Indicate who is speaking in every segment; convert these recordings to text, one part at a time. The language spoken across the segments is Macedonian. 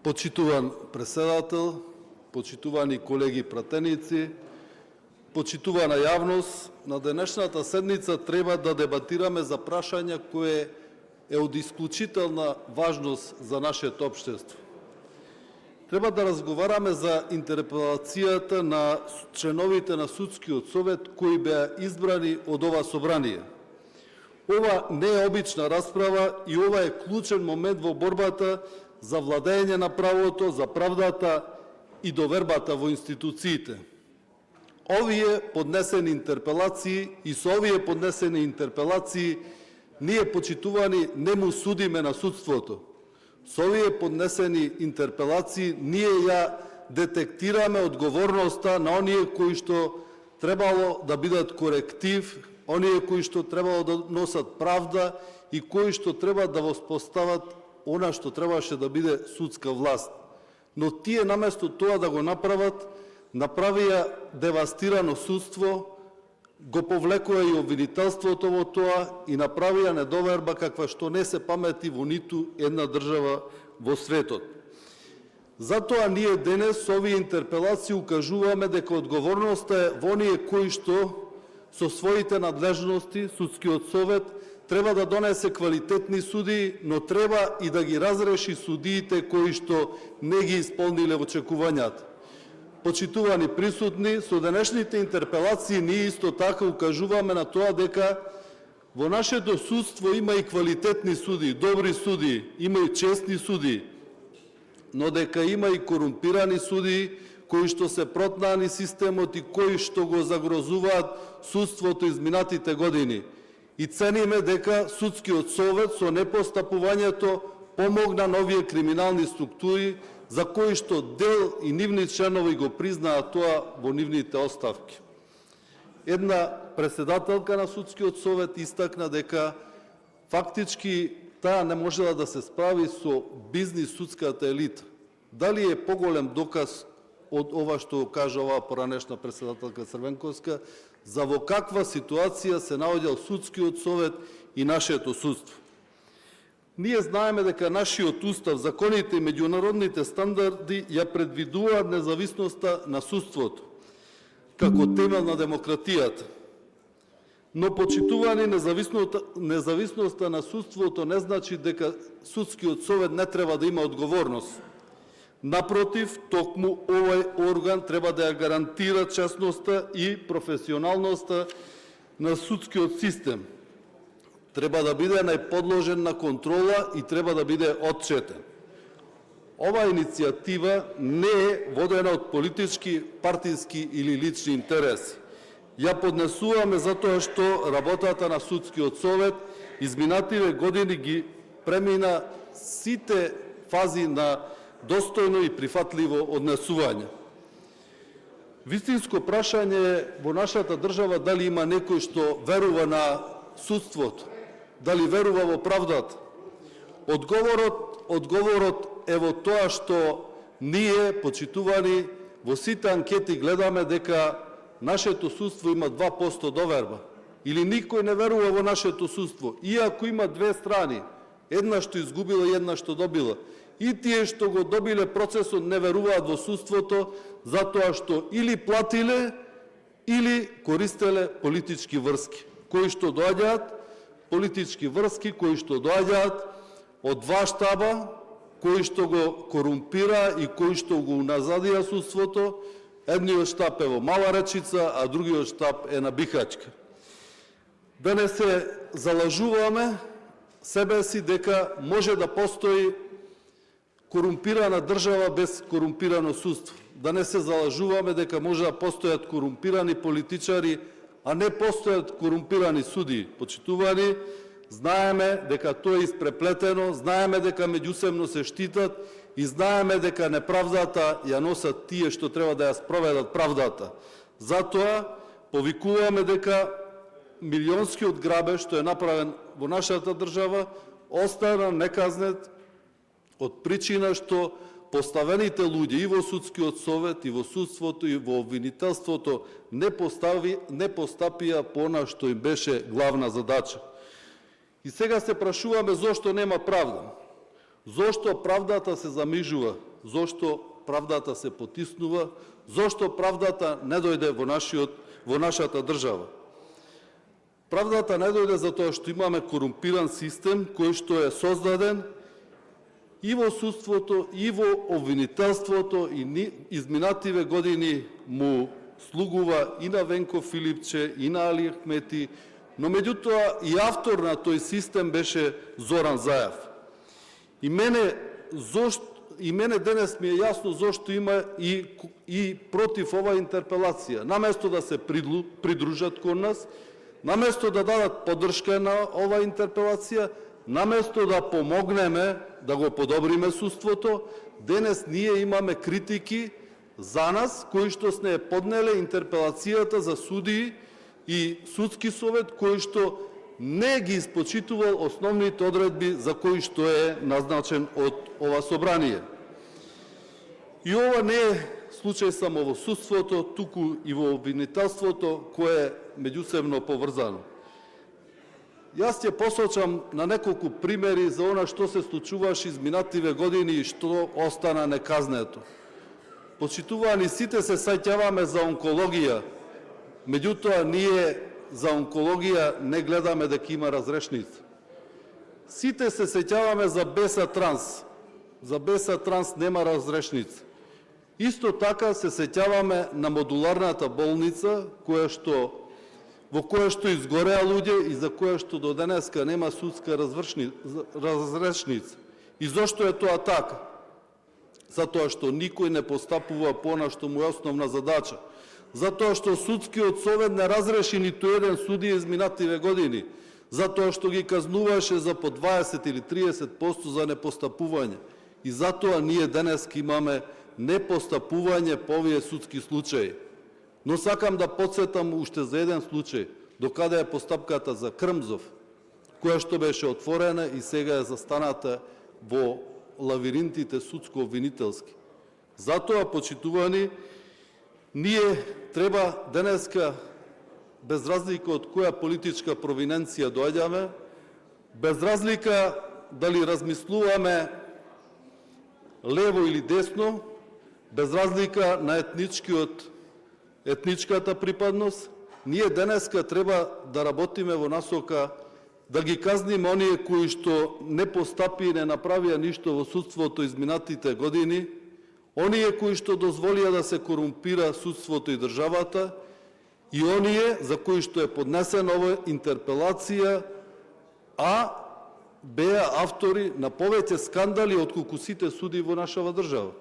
Speaker 1: Почитуван председател, почитувани колеги пратеници, почитувана јавност, на денешната седница треба да дебатираме за прашање кое е од исклучителна важност за нашето општество. Треба да разговараме за интерпелацијата на членовите на Судскиот совет кои беа избрани од ова собрание. Ова не е обична расправа и ова е клучен момент во борбата за владење на правото, за правдата и довербата во институциите. Овие поднесени интерпелации и со овие поднесени интерпелации ние почитувани не му судиме на судството. Со овие поднесени интерпелации ние ја детектираме одговорноста на оние кои што требало да бидат коректив, оние кои што требало да носат правда и кои што треба да воспостават она што требаше да биде судска власт. Но тие наместо тоа да го направат, направија девастирано судство, го повлекоа и обвинителството во тоа и направија недоверба каква што не се памети во ниту една држава во светот. Затоа ние денес со овие интерпелации укажуваме дека одговорноста е во оние кои што со своите надлежности Судскиот совет треба да донесе квалитетни судии, но треба и да ги разреши судиите кои што не ги исполниле очекувањата. Почитувани присутни, со денешните интерпелации ние исто така укажуваме на тоа дека во нашето судство има и квалитетни судии, добри судии, има и честни судии, но дека има и корумпирани судии кои што се протнаани системот и кои што го загрозуваат судството изминатите години. И цениме дека Судскиот совет со непостапувањето помогна на овие криминални структури за кои што дел и нивни членови го признаат тоа во нивните оставки. Една председателка на Судскиот совет истакна дека фактички таа не можела да се справи со бизнис судската елита. Дали е поголем доказ од ова што кажа оваа поранешна председателка Црвенковска, за во каква ситуација се наоѓал Судскиот совет и нашето судство. Ние знаеме дека нашиот устав, законите и меѓународните стандарди ја предвидуваат независноста на судството како темел на демократијата. Но почитувани независноста на судството не значи дека Судскиот совет не треба да има одговорност. Напротив, токму овој орган треба да ја гарантира честноста и професионалноста на судскиот систем. Треба да биде најподложен на контрола и треба да биде отчетен. Ова иницијатива не е водена од политички, партиски или лични интереси. Ја поднесуваме затоа што работата на Судскиот совет изминативе години ги премина сите фази на достојно и прифатливо однесување. Вистинско прашање во нашата држава дали има некој што верува на судството, дали верува во правдата. Одговорот е во тоа што ние, почитувани, во сите анкети гледаме дека нашето судство има 2% доверба. Или никој не верува во нашето судство, иако има две страни, една што изгубила и една што добила. И тие што го добиле процесот не веруваат во судството, затоа што или платиле, или користеле политички врски, кои што доаѓаат, политички врски, кои што доаѓаат од два штаба, кои што го корумпира и кои што го уназадија судството. Едниот штаб е во Мала Речица, а другиот штаб е на Бихачка. Да не се залажуваме себе си дека може да постои корумпирана држава без корумпирано судство. Да не се залажуваме дека може да постојат корумпирани политичари, а не постојат корумпирани судии. Почитувани, знаеме дека тоа е испреплетено, знаеме дека меѓусебно се штитат и знаеме дека неправдата ја носат тие што треба да ја спроведат правдата. Затоа повикуваме дека милионскиот грабеж што е направен во нашата држава остана неказнет од причина што поставените луѓе и во Судскиот совет, и во судството, и во обвинителството не постапија по она што им беше главна задача. И сега се прашуваме зошто нема правда. Зошто правдата се замижува? Зошто правдата се потиснува? Зошто правдата не дојде во нашата држава? Правдата не дојде затоа што имаме корумпиран систем кој што е создаден и во судството, и во обвинителството, и изминативе години му слугува и на Венко Филипче, и на Али Ахмети, но меѓутоа и автор на тој систем беше Зоран Заев. И мене денес ми е јасно зошто има и против оваа интерпелација. Наместо да се придружат кон нас, наместо да дадат поддршка на оваа интерпелација, наместо да помогнеме да го подобриме судството, денес ние имаме критики за нас, кои што сме поднеле интерпелацијата за судии и судски совет, кој што не ги испочитувал основните одредби за кои што е назначен од ова собрание. И ова не е случај само во судството, туку и во обвинителството, кое е меѓусебно поврзано. Јас ќе посочам на неколку примери за она што се случуваше изминативе години и што остана неказнето. Почитувани, сите се сеќаваме за онкологија, меѓутоа ние за онкологија не гледаме дека има разрешница. Сите се сеќаваме за Беса Транс. За Беса Транс нема разрешница. Исто така се сеќаваме на модуларната болница, во која што изгореа луѓе и за која што до денеска нема судска разрешница. И зошто е тоа така? Затоа што никој не постапува по она што му е основна задача. Затоа што судскиот совет не разреши ниту еден судија изминативе години. Затоа што ги казнуваше за по 20 или 30% за непостапување. И затоа ние денес имаме непостапување по овие судски случаи. Но сакам да подсетам уште за еден случај, докаде е постапката за Крмзов, која што беше отворена и сега е застаната во лавиринтите судско-обвинителски. Затоа, почитувани, ние треба денеска, без разлика од која политичка провиненција доаѓаме, без разлика дали размислуваме лево или десно, без разлика на етничката припадност, ние денеска треба да работиме во насока да ги казниме оние кои што не постапи и не направија ништо во судството изминатите години, оние кои што дозволија да се корумпира судството и државата, и оние за кои што е поднесена ова интерпелација, а беа автори на повеќе скандали отколку сите суди во нашава држава.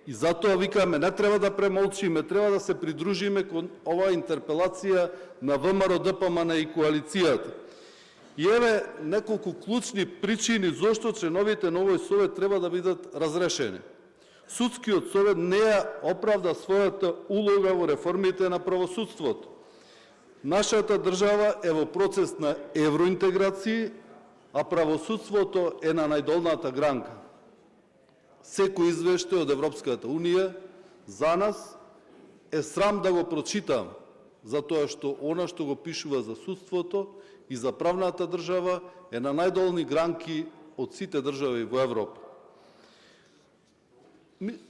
Speaker 1: И затоа викаме, не треба да премолчиме, треба да се придружиме кон оваа интерпелација на ВМРО, ДПМН и коалицијата. И еве неколку клучни причини зошто членовите на овој совет треба да бидат разрешени. Судскиот совет не ја оправда својата улога во реформите на правосудството. Нашата држава е во процес на евроинтеграција, а правосудството е на најдолната гранка. Секој извештај од Европската Унија за нас е срам да го прочитам, затоа што она што го пишува за судството и за правната држава е на најдолни гранки од сите држави во Европа.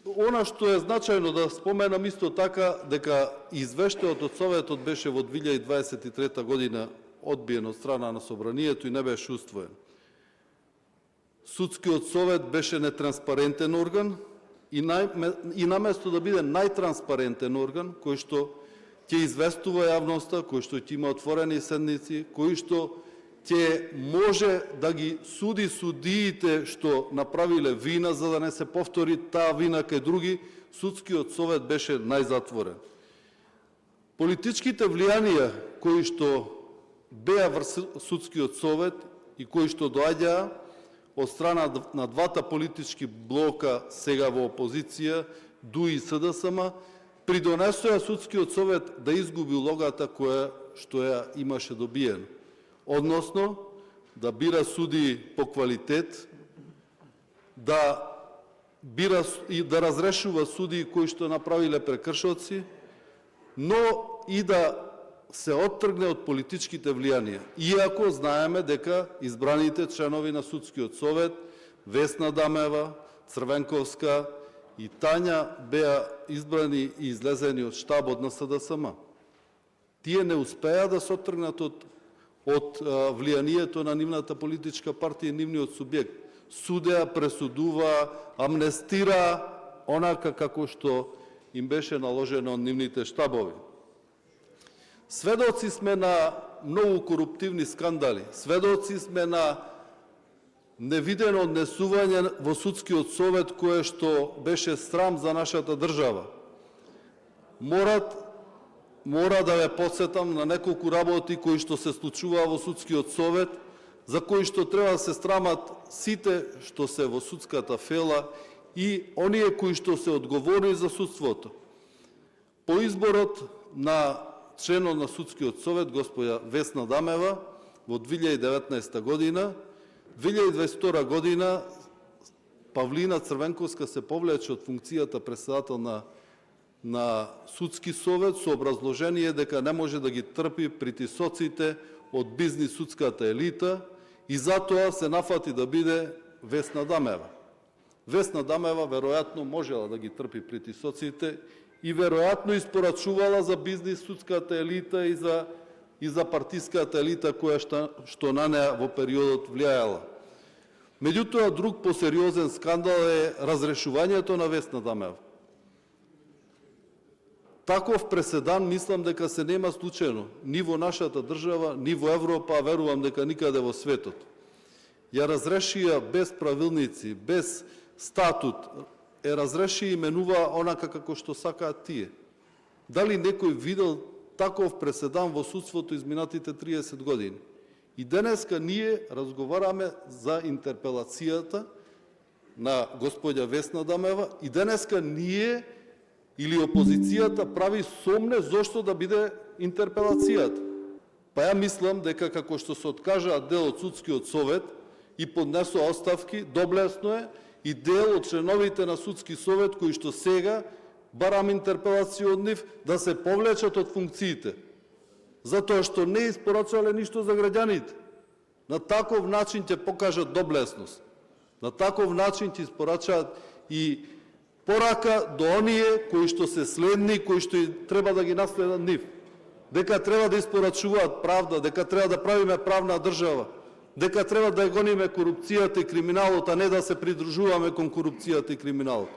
Speaker 1: Она што е значајно да споменам исто така, дека извештајот од Советот беше во 2023 година одбиен од страна на Собранието и не беше усвоен. Судскиот совет беше нетранспарентен орган и наместо да биде најтранспарентен орган, кој што ќе известува јавноста, кој што ќе има отворени седници, кој што ќе може да ги суди судиите што направиле вина, за да не се повтори таа вина кај други, судскиот совет беше најзатворен. Политичките влијанија кои што беа врз судскиот совет и кои што доаѓаа од страна на двата политички блока сега во опозиција, ДУ и СДСМ, придонесоа судскиот совет да изгуби улогата која што ја имаше добиен. Односно, да бира суди по квалитет, да бира и да разрешува суди кои што направиле прекршоци, но и да се оттргне од политичките влијанија. Иако знаеме дека избраните членови на судскиот совет Весна Дамева, Црвенковска и Тања беа избрани и излезени од штабот на СДСМ. Тие не успеа да се оттргнат од влијанието на нивната политичка партија и нивниот субјект. Судеа, пресудува, амнестира онака како што им беше наложено од нивните штабови. Сведоци сме на многу коруптивни скандали. Сведоци сме на невидено однесување во судскиот совет кое што беше срам за нашата држава. Мора да ве потсетам на неколку работи кои што се случуваа во судскиот совет, за кои што треба да се срамат сите што се во судската фела и оние кои што се одговорни за судството. По изборот на членот на судскиот совет, господја Весна Дамева, во 2019 година, 2022 година Павлина Црвенковска се повлече од функцијата председател на судски совет со образложение дека не може да ги трпи притисоците од бизнис судската елита и затоа се нафати да биде Весна Дамева. Весна Дамева веројатно можела да ги трпи притисоците и веројатно испорачувала за бизнис судската елита и за партиската елита која што на неа во периодот влијаела. Меѓутоа, друг посериозен скандал е разрешувањето на Весна Дамева. Таков преседан мислам дека се нема случајно ни во нашата држава, ни во Европа, а верувам дека никаде во светот. Ја разрешија без правилници, без статут, разреши и именува онака како што сакаат тие. Дали некој видел таков преседан во судството изминатите 30 години? И денеска ние разговараме за интерпелацијата на господја Весна Дамева и денеска ние или опозицијата прави сомне зошто да биде интерпелацијата. Па ја мислам дека како што се откажаат дел од судскиот совет и поднесоа оставки, доблесно е и дел од членовите на судски совет кои што сега барам интерпелација од нив да се повлечат од функциите, затоа што не испорачале ништо за граѓаните. На таков начин ќе покажат доблесност. На таков начин ќе испорачаат и порака до оние кои што се следни, кои што треба да ги наследат нив. Дека треба да испорачуваат правда, дека треба да правиме правна држава, дека треба да гониме корупцијата и криминалот, а не да се придружуваме кон корупцијата и криминалот.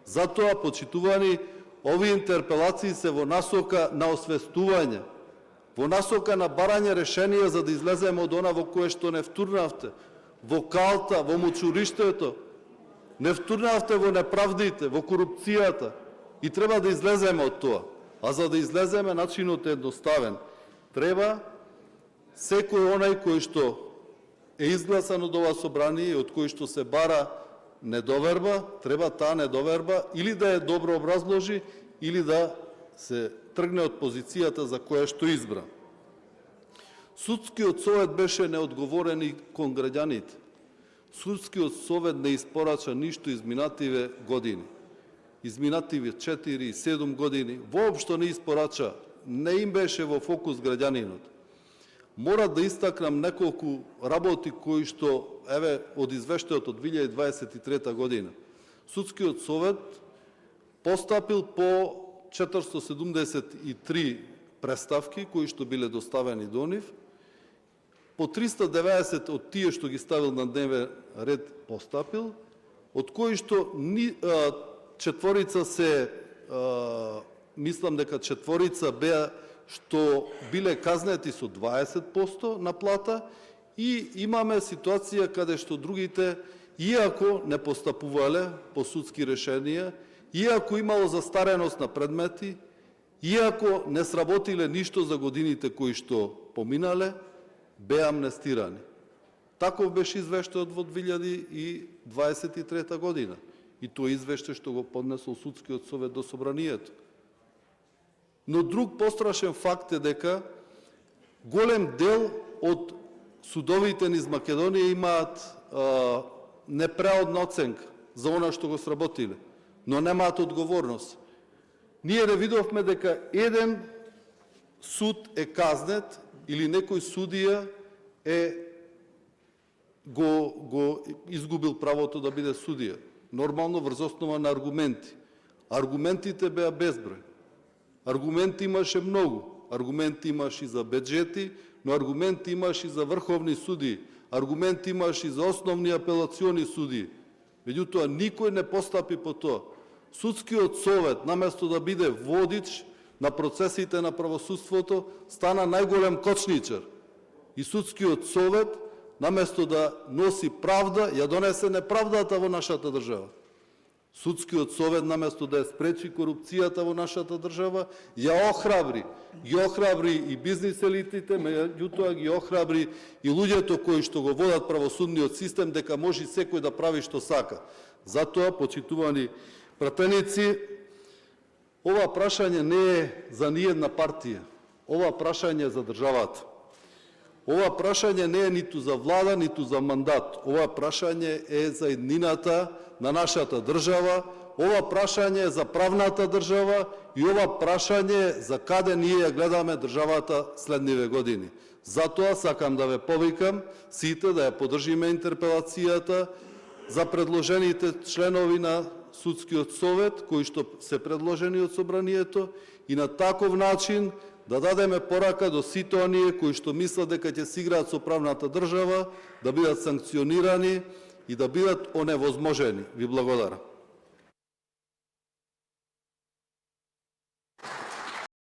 Speaker 1: Затоа, почитувани, овие интерпелации се во насока на освестување, во насока на барање решенија за да излеземе од она во кое што не втурнавте, во калта, во мучуриштето, не втурнавте во неправдите, во корупцијата и треба да излеземе од тоа. А за да излеземе, начинот е едноставен. Треба секој онај кој што е изгласан од ова собрание и од кој што се бара недоверба, треба таа недоверба или да ја добро образложи, или да се тргне од позицијата за која што избра. Судскиот совет беше неодговорен и кон граѓаните. Судскиот совет не испорача ништо изминативе години. Изминативе 4 и 7 години воопшто не испорача, не им беше во фокус граѓанинот. Мора да истакнам неколку работи кои што, од извештајот од 2023 година. Судскиот совет постапил по 473 преставки кои што биле доставени до нив. По 390 од тие што ги ставил на дневен ред постапил, од кои што четворица се, мислам дека четворица беа што биле казнети со 20% на плата и имаме ситуација каде што другите, иако не постапувале по судски решенија, иако имало застареност на предмети, иако не сработиле ништо за годините кои што поминале, беа амнестирани. Таков беше извештајот во 2023 година. И тоа извештај што го поднесол судскиот совет до собранието. Но друг пострашен факт е дека голем дел од судовите низ Македонија имаат непреодна оценка за она што го сработиле, но немаат одговорност. Ние не видовме дека еден суд е казнет или некој судија е го изгубил правото да биде судија. Нормално врз основа на аргументи. Аргументите беа безброј. Аргументи имаше многу. Аргументи имаш и за бюджети, но аргументи имаш и за врховни суди. Аргументи имаш и за основни апелациони суди. Меѓутоа, никој не постапи по тоа. Судскиот совет, наместо да биде водич на процесите на правосудството, стана најголем кочничар. И судскиот совет, наместо да носи правда, ја донесе неправдата во нашата држава. Судскиот совет, наместо да ја спречи корупцијата во нашата држава, ја охрабри. Ги охрабри и бизнис елитите, меѓутоа ги охрабри и луѓето кои што го водат правосудниот систем, дека може секој да прави што сака. Затоа, почитувани пратеници, ова прашање не е за ниедна партија. Ова прашање е за државата. Ова прашање не е ниту за влада, ниту за мандат. Ова прашање е за еднината на нашата држава, ова прашање е за правната држава и ова прашање е за каде ние ја гледаме државата следниве години. Затоа сакам да ве повикам сите да ја поддржиме интерпелацијата за предложените членови на Судскиот совет, кои што се предложени од собранието, и на таков начин да дадеме порака до сите оние кои што мислат дека ќе се играат со правната држава, да бидат санкционирани и да бидат оневозможени. Ви благодарам.